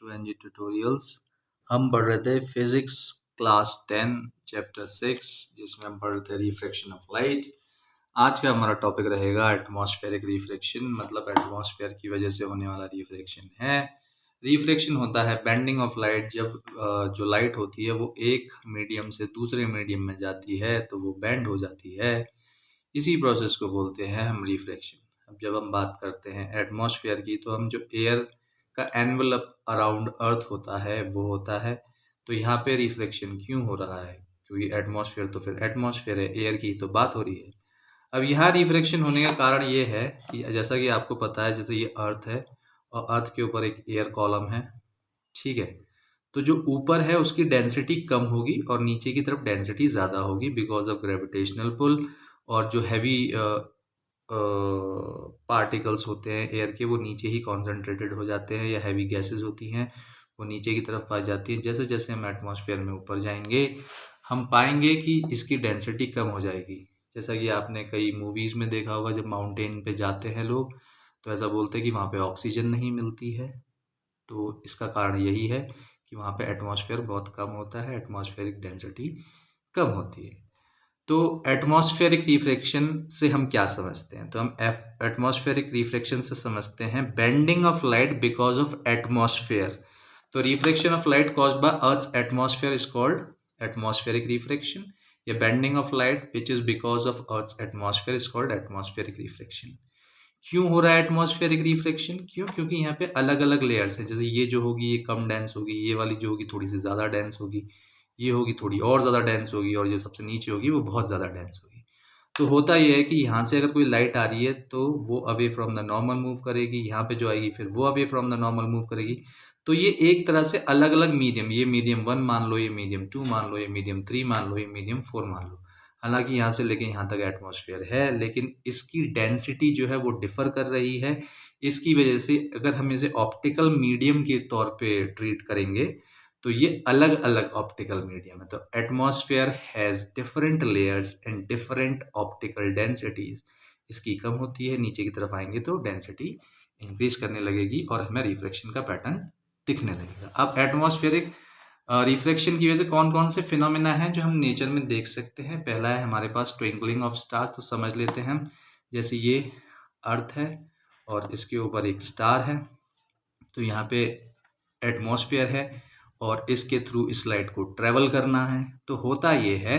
To NG tutorials. हम पढ़ रहे थे फिजिक्स क्लास 10 चैप्टर 6 जिसमें हम पढ़ रहे थे रिफ्रैक्शन ऑफ लाइट। आज का हमारा टॉपिक रहेगा एटमॉस्फेरिक रिफ्रैक्शन, मतलब एटमॉस्फेयर की वजह से होने वाला रिफ्रैक्शन है। रिफ्रैक्शन होता है बेंडिंग ऑफ लाइट। जब जो लाइट होती है वो एक मीडियम से दूसरे मीडियम में जाती है तो वो बेंड हो जाती है। इसी प्रोसेस को बोलते हैं हम रिफ्रैक्शन। अब जब हम बात करते हैं एटमॉस्फेयर की तो हम जो एयर का एनवलप अराउंड अर्थ होता है वो होता है। तो यहाँ पे रिफ्लेक्शन क्यों हो रहा है? क्योंकि एटमॉस्फेयर तो फिर एटमॉस्फेयर है, एयर की तो बात हो रही है। अब यहाँ रिफ्लेक्शन होने का कारण ये है कि जैसा कि आपको पता है, जैसे ये अर्थ है और अर्थ के ऊपर एक एयर कॉलम है, ठीक है। तो जो ऊपर है उसकी डेंसिटी कम होगी और नीचे की तरफ डेंसिटी ज़्यादा होगी बिकॉज ऑफ ग्रेविटेशनल पुल। और जो हैवी पार्टिकल्स होते हैं एयर के वो नीचे ही कॉन्सेंट्रेटेड हो जाते हैं, या हैवी गैसेस होती हैं वो नीचे की तरफ आ जाती हैं। जैसे जैसे हम एटमॉस्फेयर में ऊपर जाएंगे हम पाएंगे कि इसकी डेंसिटी कम हो जाएगी। जैसा कि आपने कई मूवीज़ में देखा होगा, जब माउंटेन पे जाते हैं लोग तो ऐसा बोलते हैं कि वहाँ पे ऑक्सीजन नहीं मिलती है। तो इसका कारण यही है कि वहाँ पे एटमॉस्फेयर बहुत कम होता है, एटमॉस्फेरिक डेंसिटी कम होती है। तो एटमॉस्फेरिक रिफ्रैक्शन से हम क्या समझते हैं? तो हम एटमॉस्फेरिक रिफ्रैक्शन से समझते हैं bending of light because of atmosphere. तो refraction of light caused by earth's atmosphere is called atmospheric refraction, या bending of light which is because of earth's atmosphere is called atmospheric refraction. क्यों हो रहा है atmospheric refraction? क्योंकि यहाँ पे अलग अलग लेयर्स हैं। जैसे ये जो होगी ये कम डेंस होगी, ये वाली जो होगी थोड़ी सी ज़्यादा डेंस होगी, ये होगी थोड़ी और ज़्यादा डेंस होगी, और जो सबसे नीचे होगी वो बहुत ज़्यादा डेंस होगी। तो होता ये है कि यहाँ से अगर कोई लाइट आ रही है तो वो away from the normal move करेगी, यहाँ पे जो आएगी फिर वो away from the normal move करेगी। तो ये एक तरह से अलग अलग मीडियम, ये मीडियम 1 मान लो, ये मीडियम 2 मान लो, ये मीडियम 3 मान लो, ये मीडियम 4 मान लो। हालांकि यहाँ से लेके यहाँ तक एटमॉस्फेयर है, लेकिन इसकी डेंसिटी जो है वो डिफर कर रही है। इसकी वजह से अगर हम इसे ऑप्टिकल मीडियम के तौर पे ट्रीट करेंगे तो ये अलग अलग ऑप्टिकल मीडियम है। तो atmosphere has different layers and different optical densities. इसकी कम होती है, नीचे की तरफ आएंगे तो डेंसिटी इंक्रीज करने लगेगी और हमें रिफ्रैक्शन का पैटर्न दिखने लगेगा। अब एटमॉस्फेरिक रिफ्रैक्शन की वजह से कौन कौन से फिनोमेना हैं जो हम नेचर में देख सकते हैं? पहला है हमारे पास ट्विंकलिंग ऑफ स्टार्स। तो समझ लेते हैं हम, जैसे ये अर्थ है और इसके ऊपर एक स्टार है, तो यहाँ पे एटमॉस्फेयर है और इसके थ्रू इस लाइट को ट्रेवल करना है। तो होता ये है,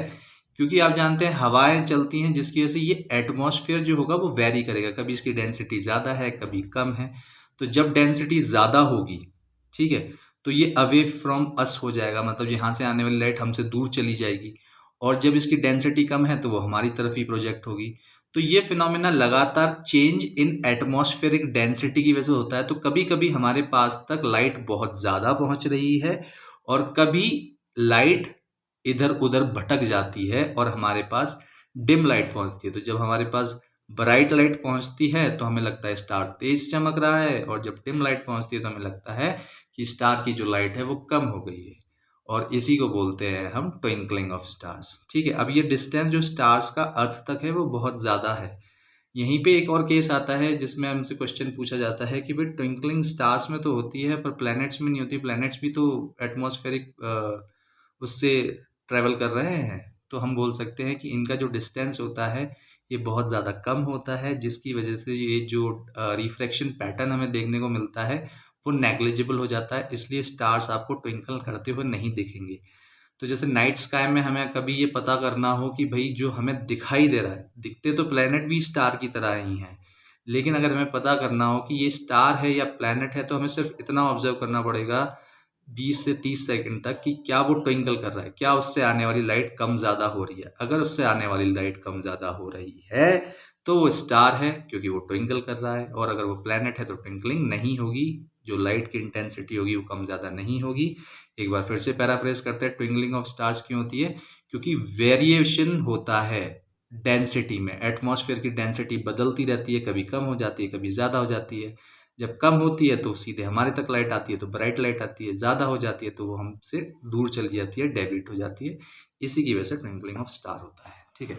क्योंकि आप जानते हैं हवाएं चलती हैं जिसकी वजह से ये एटमॉस्फेयर जो होगा वो वेरी करेगा, कभी इसकी डेंसिटी ज़्यादा है कभी कम है। तो जब डेंसिटी ज़्यादा होगी, ठीक है, तो ये अवे फ्रॉम अस हो जाएगा, मतलब यहाँ से आने वाली लाइट हमसे दूर चली जाएगी। और जब इसकी डेंसिटी कम है तो वो हमारी तरफ ही प्रोजेक्ट होगी। तो ये फिनोमेना लगातार चेंज इन एटमॉस्फेरिक डेंसिटी की वजह से होता है। तो कभी कभी हमारे पास तक लाइट बहुत ज़्यादा पहुंच रही है और कभी लाइट इधर उधर भटक जाती है और हमारे पास डिम लाइट पहुंचती है। तो जब हमारे पास ब्राइट लाइट पहुंचती है तो हमें लगता है स्टार तेज चमक रहा है, और जब डिम लाइट पहुंचती है तो हमें लगता है कि स्टार की जो लाइट है वो कम हो गई है। और इसी को बोलते हैं हम ट्विंकलिंग ऑफ स्टार्स। ठीक है, अब ये डिस्टेंस जो स्टार्स का अर्थ तक है वो बहुत ज़्यादा है। यहीं पे एक और केस आता है जिसमें हमसे क्वेश्चन पूछा जाता है कि भाई ट्विंकलिंग स्टार्स में तो होती है पर प्लैनेट्स में नहीं होती, प्लैनेट्स भी तो एटमॉस्फेरिक उससे ट्रैवल कर रहे हैं। तो हम बोल सकते हैं कि इनका जो डिस्टेंस होता है ये बहुत ज़्यादा कम होता है, जिसकी वजह से ये जो रिफ्रैक्शन पैटर्न हमें देखने को मिलता है वो नेग्लिजिबल हो जाता है। इसलिए स्टार्स आपको ट्विंकल करते हुए नहीं दिखेंगे। तो जैसे नाइट स्काई में हमें कभी ये पता करना हो कि भाई जो हमें दिखाई दे रहा है, दिखते तो प्लेनेट भी स्टार की तरह ही हैं, लेकिन अगर हमें पता करना हो कि ये स्टार है या प्लेनेट है तो हमें सिर्फ इतना ऑब्जर्व करना पड़ेगा 20 से 30 सेकंड तक कि क्या वो ट्विंकल कर रहा है, क्या उससे आने वाली लाइट कम ज़्यादा हो रही है। अगर उससे आने वाली लाइट कम ज़्यादा हो रही है तो वो स्टार है क्योंकि वो ट्विंकल कर रहा है, और अगर वो प्लेनेट है तो ट्विंकलिंग नहीं होगी, जो लाइट की इंटेंसिटी होगी वो कम ज़्यादा नहीं होगी। एक बार फिर से पैराफ्रेज करते हैं, ट्विंकलिंग ऑफ स्टार्स क्यों होती है? क्योंकि वेरिएशन होता है डेंसिटी में। एटमॉस्फेयर की डेंसिटी बदलती रहती है, कभी कम हो जाती है कभी ज़्यादा हो जाती है। जब कम होती है तो सीधे हमारे तक लाइट आती है तो ब्राइट लाइट आती है, ज़्यादा हो जाती है तो वो हमसे दूर चली जाती है, डेविएट हो जाती है। इसी की वजह से ट्विंकलिंग ऑफ स्टार होता है। ठीक है,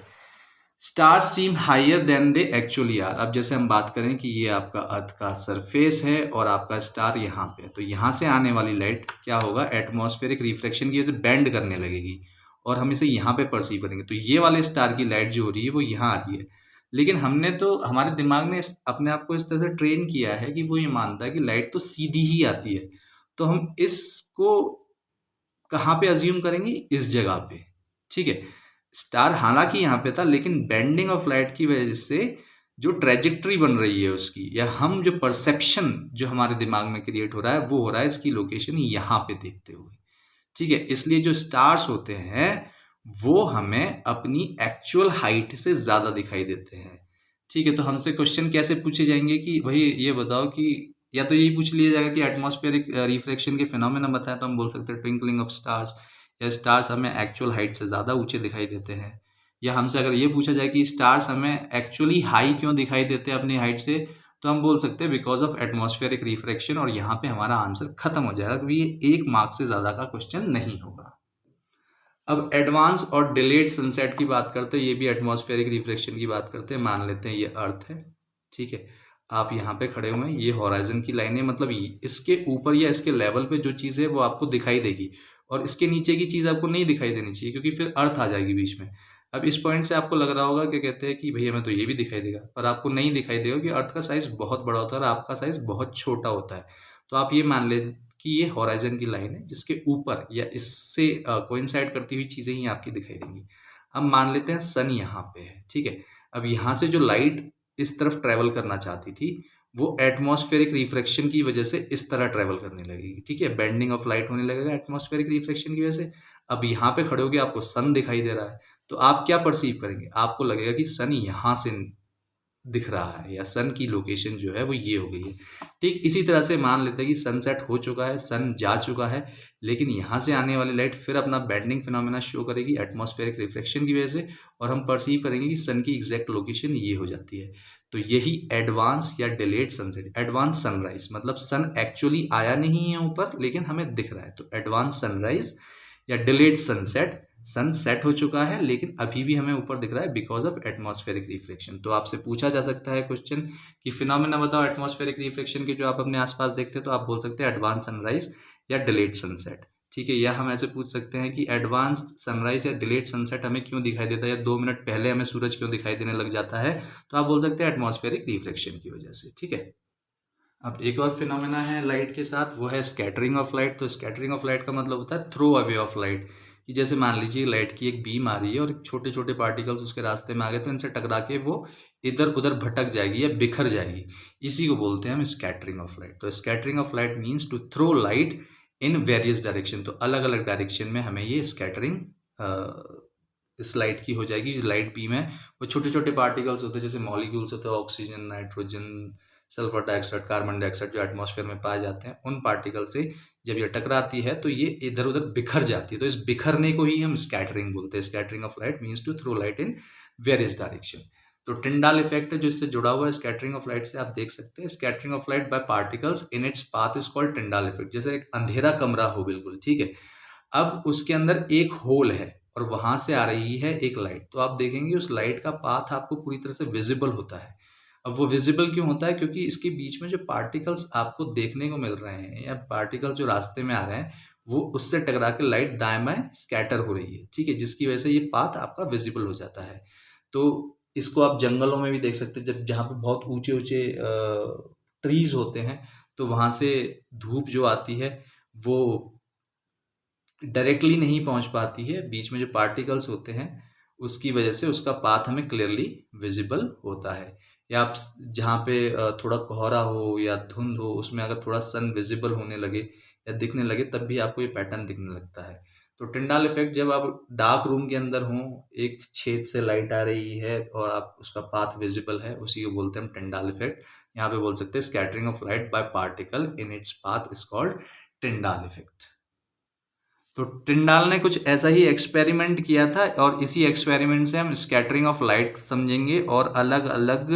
stars seem higher than they actually are. अब जैसे हम बात करें कि ये आपका अर्थ का सरफेस है और आपका स्टार यहाँ पे है, तो यहाँ से आने वाली लाइट क्या होगा, एटमॉस्फेरिक रिफ्लेक्शन की वजह से बेंड करने लगेगी और हम इसे यहाँ पे परसीव करेंगे। तो ये वाले स्टार की लाइट जो हो रही है वो यहाँ आ रही है, लेकिन हमने तो हमारे दिमाग ने अपने आप को इस तरह से ट्रेन किया है कि वो ये मानता है कि लाइट तो सीधी ही आती है। तो हम इसको कहाँ पे अज्यूम करेंगे, इस जगह पे, ठीक है। स्टार हालांकि यहाँ पे था, लेकिन बेंडिंग ऑफ लाइट की वजह से जो ट्रेजेक्ट्री बन रही है उसकी, या हम जो परसेप्शन जो हमारे दिमाग में क्रिएट हो रहा है वो हो रहा है इसकी लोकेशन यहाँ पे देखते हुए, ठीक है। इसलिए जो स्टार्स होते हैं वो हमें अपनी एक्चुअल हाइट से ज़्यादा दिखाई देते हैं, ठीक है। तो हमसे क्वेश्चन कैसे पूछे जाएंगे कि भाई ये बताओ कि, या तो यही पूछ लिया जाएगा कि एटमॉस्फेरिक रिफ्लेक्शन के फिनोमेना बताएं, तो हम बोल सकते हैं ट्विंकलिंग ऑफ स्टार्स, या स्टार्स हमें एक्चुअल हाइट से ज़्यादा ऊंचे दिखाई देते हैं। या हमसे अगर ये पूछा जाए कि स्टार्स हमें एक्चुअली हाई क्यों दिखाई देते हैं अपनी हाइट से, तो हम बोल सकते हैं बिकॉज ऑफ एटमॉस्फेरिक रिफ्लेक्शन, और यहाँ पे हमारा आंसर खत्म हो जाएगा क्योंकि ये 1 मार्क से ज़्यादा का क्वेश्चन नहीं होगा। अब एडवांस और डिलेड सनसेट की बात करते हैं, ये भी एटमॉस्फेरिक रिफ्लेक्शन की बात करते हैं। मान लेते हैं ये अर्थ है, ठीक है। आप यहाँ पे खड़े हुए हैं, ये हॉराइजन की लाइन है, मतलब इसके ऊपर या इसके लेवल पे जो चीज़ है वो आपको दिखाई देगी, और इसके नीचे की चीज़ आपको नहीं दिखाई देनी चाहिए क्योंकि फिर अर्थ आ जाएगी बीच में। अब इस पॉइंट से आपको लग रहा होगा क्या कहते हैं कि भैया हमें तो ये भी दिखाई देगा, पर आपको नहीं दिखाई देगा कि अर्थ का साइज बहुत बड़ा होता है और आपका साइज बहुत छोटा होता है। तो आप ये मान ले कि ये हॉराइजन की लाइन है जिसके ऊपर या इससे कोइंसाइड करती हुई चीज़ें ही आपकी दिखाई देंगी। अब मान लेते हैं सन यहाँ पे है, ठीक है। अब यहाँ से जो लाइट इस तरफ ट्रेवल करना चाहती थी वो एटमॉस्फेरिक रिफ्लेक्शन की वजह से इस तरह ट्रेवल करने लगेगी, ठीक है। बेंडिंग ऑफ लाइट होने लगेगा एटमॉस्फेरिक रिफ्लेक्शन की वजह से। अब यहाँ पे खड़े होगे, आपको सन दिखाई दे रहा है, तो आप क्या परसीव करेंगे, आपको लगेगा कि सन यहाँ से दिख रहा है, या सन की लोकेशन जो है वो ये हो गई है। ठीक इसी तरह से मान लेते हैं कि सनसेट हो चुका है, सन जा चुका है, लेकिन यहाँ से आने वाली लाइट फिर अपना बेंडिंग फिनोमेना शो करेगी एटमॉस्फेरिक रिफ्लेक्शन की वजह से, और हम परसीव करेंगे कि सन की एग्जैक्ट लोकेशन ये हो जाती है। तो यही एडवांस या डिलेड सनसेट, एडवांस सनराइज मतलब सन एक्चुअली आया नहीं है ऊपर लेकिन हमें दिख रहा है, तो एडवांस सनराइज या डिलेड सनसेट, सन सेट हो चुका है लेकिन अभी भी हमें ऊपर दिख रहा है बिकॉज ऑफ एटमॉस्फेरिक रिफ्लेक्शन। तो आपसे पूछा जा सकता है क्वेश्चन कि फिनोमेना बताओ एटमॉस्फेरिक रिफ्लेक्शन के जो आप अपने आसपास देखते हैं, तो आप बोल सकते हैं एडवांस सनराइज या डिलेड सनसेट, ठीक है। या हम ऐसे पूछ सकते हैं कि एडवांस सनराइज या डिलेड सनसेट हमें क्यों दिखाई देता है, या 2 मिनट पहले हमें सूरज क्यों दिखाई देने लग जाता है, तो आप बोल सकते हैं एटमॉस्फेरिक रिफ्लेक्शन की वजह से, ठीक है। अब एक और फिनोमेना है लाइट के साथ, वो है स्कैटरिंग ऑफ लाइट। तो स्कैटरिंग ऑफ लाइट का मतलब होता है थ्रो अवे ऑफ लाइट, कि जैसे मान लीजिए लाइट की एक बीम आ रही है और छोटे छोटे पार्टिकल्स उसके रास्ते में आ गए, तो इनसे टकरा के वो इधर उधर भटक जाएगी या बिखर जाएगी, इसी को बोलते हैं हम स्कैटरिंग ऑफ लाइट। तो scattering of light means to throw light in various direction, तो अलग अलग डायरेक्शन में हमें ये स्कैटरिंग इस लाइट की हो जाएगी। जो लाइट बीम है वो छोटे छोटे पार्टिकल्स होते हैं, जैसे मॉलिक्यूल्स होते हैं, oxygen, nitrogen, sulphur dioxide, carbon dioxide, जो एटमॉस्फेयर में पाए जाते हैं, उन पार्टिकल से जब ये टकराती है तो ये इधर उधर बिखर जाती है। तो इस बिखरने को ही हम स्कैटरिंग बोलते हैं। Scattering of light means to throw light in various direction. तो टिंडाल इफेक्ट जो इससे जुड़ा हुआ है स्कैटरिंग ऑफ लाइट से, आप देख सकते हैं scattering of light by particles in its path is called Tyndall effect. जैसे एक अंधेरा कमरा हो बिल्कुल, ठीक है, अब उसके अंदर एक होल है और वहां से आ रही है एक लाइट, तो आप देखेंगे उस लाइट का पाथ आपको पूरी तरह से विजिबल होता है। अब वो विजिबल क्यों होता है, क्योंकि इसके बीच में जो पार्टिकल्स आपको देखने को मिल रहे हैं या पार्टिकल्स जो रास्ते में आ रहे हैं वो उससे टकरा के लाइट दाएं बाएं स्कैटर हो रही है, ठीक है, जिसकी वजह से ये पाथ आपका विजिबल हो जाता है। तो इसको आप जंगलों में भी देख सकते हैं, जब जहाँ पे बहुत ऊंचे ऊंचे ट्रीज होते हैं तो वहां से धूप जो आती है वो डायरेक्टली नहीं पहुंच पाती है, बीच में जो पार्टिकल्स होते हैं उसकी वजह से उसका पाथ हमें क्लियरली विजिबल होता है। या आप जहाँ पे थोड़ा कोहरा हो या धुंध हो, उसमें अगर थोड़ा सन विजिबल होने लगे या दिखने लगे तब भी आपको ये पैटर्न दिखने लगता है। तो टिंडाल इफेक्ट, जब आप डार्क रूम के अंदर हों, एक छेद से लाइट आ रही है और आप उसका पाथ विजिबल है, उसी को बोलते हैं हम टिंडाल इफेक्ट। यहाँ पे बोल सकते हैं scattering of light by particle in its path is called Tyndall effect. तो टिंडाल ने कुछ ऐसा ही एक्सपेरिमेंट किया था और इसी एक्सपेरिमेंट से हम स्कैटरिंग ऑफ लाइट समझेंगे, और अलग अलग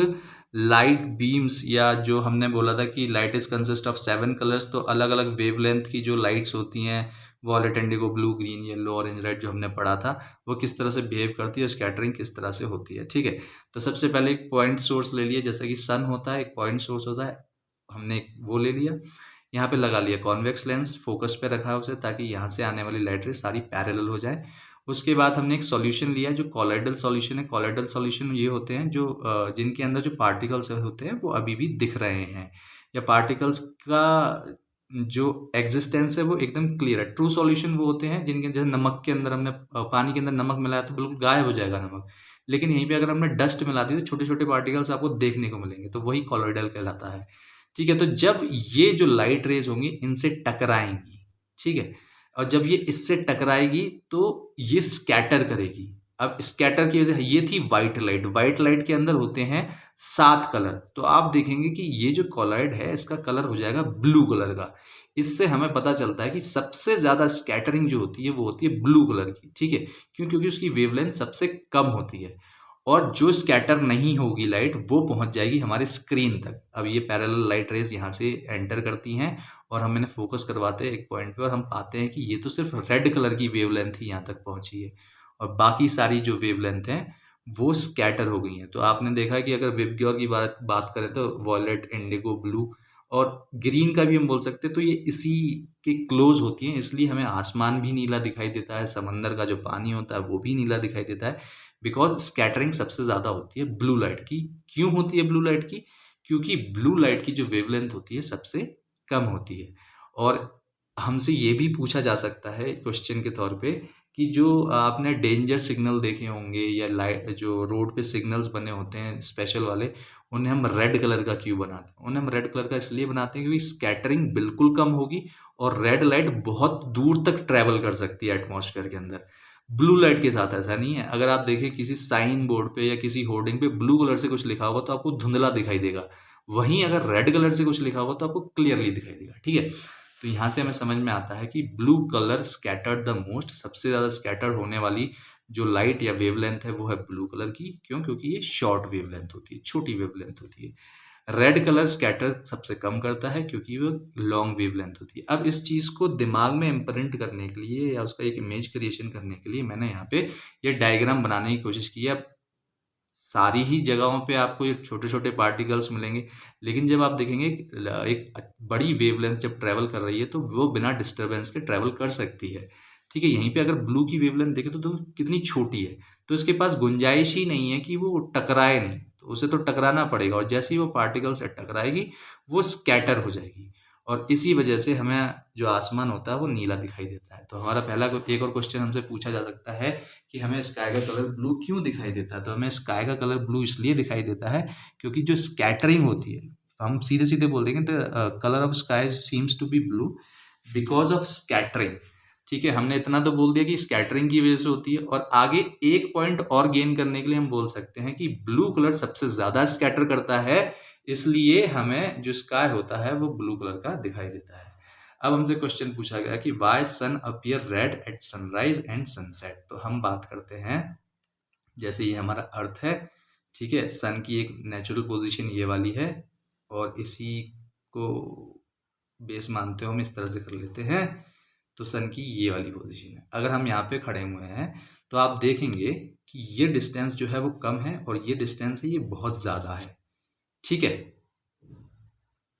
लाइट बीम्स, या जो हमने बोला था कि light is consist of 7 colours, तो अलग अलग वेवलेंथ की जो लाइट्स होती हैं violet, indigo, blue, green, yellow, orange, red जो हमने पढ़ा था वो किस तरह से बिहेव करती है, स्कैटरिंग किस तरह से होती है। ठीक है, तो सबसे पहले एक पॉइंट सोर्स ले लिया, जैसा कि सन होता है एक पॉइंट सोर्स होता है, हमने वो ले लिया, यहाँ पे लगा लिया कॉन्वेक्स लेंस, फोकस पे रखा है उसे ताकि यहाँ से आने वाली लाइट रे सारी पैरेलल हो जाए। उसके बाद हमने एक सॉल्यूशन लिया जो कॉलॉइडल सॉल्यूशन है। कॉलॉइडल सॉल्यूशन ये होते हैं जो जिनके अंदर जो पार्टिकल्स होते हैं वो अभी भी दिख रहे हैं, या पार्टिकल्स का जो एग्जिस्टेंस है वो एकदम क्लियर है। ट्रू सॉल्यूशन वो होते हैं जिनके जैसे नमक के अंदर हमने पानी के अंदर नमक मिलाया तो बिल्कुल गायब हो जाएगा नमक, लेकिन यहीं पे अगर हमने डस्ट मिला दी तो छोटे छोटे पार्टिकल्स आपको देखने को मिलेंगे, तो वही कॉलॉइडल कहलाता है। ठीक है, तो जब ये जो लाइट रेज होंगी इनसे टकराएंगी, ठीक है, और जब ये इससे टकराएगी तो ये स्कैटर करेगी। अब स्कैटर की वजह ये थी व्हाइट लाइट। व्हाइट लाइट के अंदर होते हैं 7 कलर, तो आप देखेंगे कि ये जो कॉलॉइड है इसका कलर हो जाएगा ब्लू कलर का। इससे हमें पता चलता है कि सबसे ज्यादा स्कैटरिंग जो होती है वो होती है ब्लू कलर की। ठीक है, क्यों? क्योंकि उसकी वेवलेंथ सबसे कम होती है, और जो स्कैटर नहीं होगी लाइट वो पहुंच जाएगी हमारे स्क्रीन तक। अब ये पैरेलल लाइट रेज यहाँ से एंटर करती हैं और हम इन्हें फोकस करवाते हैं एक पॉइंट पे, और हम पाते हैं कि ये तो सिर्फ रेड कलर की वेवलेंथ ही यहाँ तक पहुंची है, और बाकी सारी जो वेवलेंथ हैं वो स्कैटर हो गई हैं। तो आपने देखा कि अगर विबग्योर की बात करें तो वॉयलेट, इंडिगो, ब्लू और ग्रीन का भी हम बोल सकते हैं, तो ये इसी के क्लोज होती हैं, इसलिए हमें आसमान भी नीला दिखाई देता है, समंदर का जो पानी होता है वो भी नीला दिखाई देता है, बिकॉज स्कैटरिंग सबसे ज़्यादा होती है ब्लू लाइट की। क्यों होती है ब्लू लाइट की? क्योंकि ब्लू लाइट की जो वेवलेंथ होती है सबसे कम होती है। और हमसे ये भी पूछा जा सकता है क्वेश्चन के तौर पे कि जो आपने डेंजर सिग्नल देखे होंगे या लाइट जो रोड पे सिग्नल्स बने होते हैं स्पेशल वाले, उन्हें हम रेड कलर का क्यों बनाते हैं? उन्हें हम रेड कलर का इसलिए बनाते हैं क्योंकि स्कैटरिंग बिल्कुल कम होगी और रेड लाइट बहुत दूर तक ट्रैवल कर सकती है एटमॉस्फेयर के अंदर। ब्लू लाइट के साथ ऐसा नहीं है। अगर आप देखें किसी साइन बोर्ड पे या किसी होर्डिंग पे ब्लू कलर से कुछ लिखा होगा तो आपको धुंधला दिखाई देगा, वहीं अगर रेड कलर से कुछ लिखा होगा तो आपको क्लियरली दिखाई देगा। ठीक है, तो यहाँ से हमें समझ में आता है कि blue colour scattered the most, सबसे ज़्यादा स्कैटर्ड होने वाली जो लाइट या वेवलेंथ है वो है ब्लू कलर की। क्यों? क्योंकि ये शॉर्ट वेवलेंथ होती है, छोटी वेवलेंथ होती है। रेड कलर स्कैटर सबसे कम करता है क्योंकि वो लॉन्ग वेवलेंथ होती है। अब इस चीज़ को दिमाग में इम्प्रिंट करने के लिए या उसका एक इमेज क्रिएशन करने के लिए मैंने यहाँ पे ये डायग्राम बनाने की कोशिश की है। सारी ही जगहों पे आपको ये छोटे-छोटे पार्टिकल्स मिलेंगे, लेकिन जब आप देखेंगे एक बड़ी वेवलेंथ जब ट्रैवल कर रही है तो वो बिना डिस्टर्बेंस के ट्रैवल कर सकती है। ठीक है, यहीं पे अगर ब्लू की वेवलेंथ देखें तो कितनी छोटी है, तो इसके पास गुंजाइश ही नहीं है कि वो टकराए नहीं, तो उसे तो टकराना पड़ेगा, और जैसे ही वो पार्टिकल से टकराएगी वो स्कैटर हो जाएगी, और इसी वजह से हमें जो आसमान होता है वो नीला दिखाई देता है। तो हमारा पहला एक और क्वेश्चन हमसे पूछा जा सकता है कि हमें स्काई का कलर ब्लू क्यों दिखाई देता है? तो हमें स्काई का कलर ब्लू इसलिए दिखाई देता है क्योंकि जो स्कैटरिंग होती है, हम सीधे सीधे बोल देंगे the colour of sky seems to be blue because of scattering. ठीक है, हमने इतना तो बोल दिया कि स्कैटरिंग की वजह से होती है, और आगे एक पॉइंट और गेन करने के लिए हम बोल सकते हैं कि ब्लू कलर सबसे ज्यादा स्कैटर करता है, इसलिए हमें जो स्काई होता है वो ब्लू कलर का दिखाई देता है। अब हमसे क्वेश्चन पूछा गया कि why sun appear red at sunrise and sunset. तो हम बात करते हैं, जैसे ये हमारा अर्थ है, ठीक है, सन की एक नेचुरल पोजीशन ये वाली है, और इसी को बेस मानते हो हम इस तरह से कर लेते हैं, तो सन की ये वाली पोजीशन है। अगर हम यहाँ पे खड़े हुए हैं तो आप देखेंगे कि ये डिस्टेंस जो है वो कम है और ये डिस्टेंस है ये बहुत ज़्यादा है। ठीक है,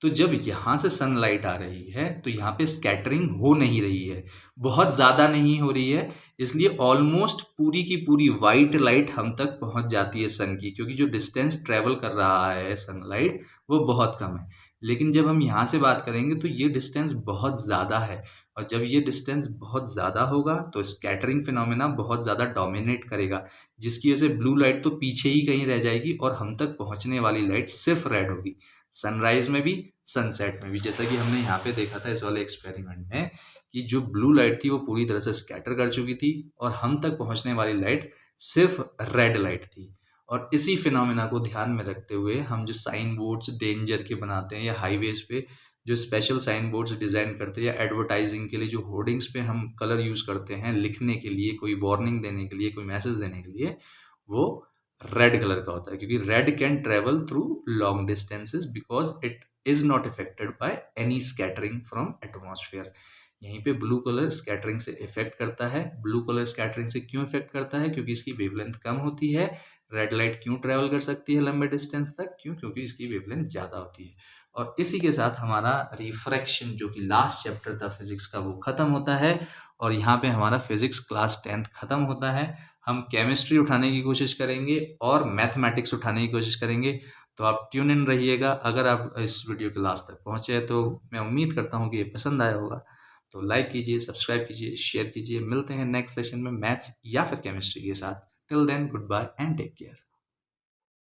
तो जब यहाँ से सनलाइट आ रही है तो यहाँ पे स्कैटरिंग हो नहीं रही है, बहुत ज़्यादा नहीं हो रही है, इसलिए ऑलमोस्ट पूरी की पूरी वाइट लाइट हम तक पहुँच जाती है सन की, क्योंकि जो डिस्टेंस ट्रेवल कर रहा है सनलाइट वो बहुत कम है। लेकिन जब हम यहाँ से बात करेंगे तो ये डिस्टेंस बहुत ज़्यादा है, और जब ये डिस्टेंस बहुत ज़्यादा होगा तो स्कैटरिंग फिनोमेना बहुत ज़्यादा डोमिनेट करेगा, जिसकी वजह से ब्लू लाइट तो पीछे ही कहीं रह जाएगी और हम तक पहुँचने वाली लाइट सिर्फ रेड होगी, सनराइज में भी सनसेट में भी। जैसा कि हमने यहाँ पे देखा था इस वाले एक्सपेरिमेंट में कि जो ब्लू लाइट थी वो पूरी तरह से स्कैटर कर चुकी थी और हम तक पहुँचने वाली लाइट सिर्फ रेड लाइट थी। और इसी फिनोमेना को ध्यान में रखते हुए हम जो साइन बोर्ड्स डेंजर के बनाते हैं, या हाईवेज पे जो स्पेशल साइन बोर्ड्स डिज़ाइन करते हैं, या एडवर्टाइजिंग के लिए जो होर्डिंग्स पे हम कलर यूज़ करते हैं लिखने के लिए, कोई वार्निंग देने के लिए, कोई मैसेज देने के लिए, वो रेड कलर का होता है, क्योंकि red can travel through long distances because it is not affected by any scattering from atmosphere. यहीं पे ब्लू कलर स्कैटरिंग से इफेक्ट करता है। ब्लू कलर स्कैटरिंग से क्यों इफेक्ट करता है? क्योंकि इसकी वेवलेंथ कम होती है। रेड लाइट क्यों ट्रेवल कर सकती है लंबे डिस्टेंस तक? क्यों? क्योंकि इसकी वेवलेंथ ज़्यादा होती है। और इसी के साथ हमारा रिफ्रैक्शन जो कि लास्ट चैप्टर था फिजिक्स का वो खत्म होता है और यहाँ पे हमारा फिजिक्स क्लास 10th खत्म होता है। हम केमिस्ट्री उठाने की कोशिश करेंगे और मैथमेटिक्स उठाने की कोशिश करेंगे। तो आप ट्यून इन रहिएगा। अगर आप इस वीडियो के लास्ट तक पहुँचे हैं तो मैं उम्मीद करता हूँ कि ये पसंद आया होगा। तो लाइक कीजिए, सब्सक्राइब कीजिए, शेयर कीजिए। मिलते हैं नेक्स्ट सेशन में मैथ्स या फिर केमिस्ट्री के साथ। Till then goodbye and take care.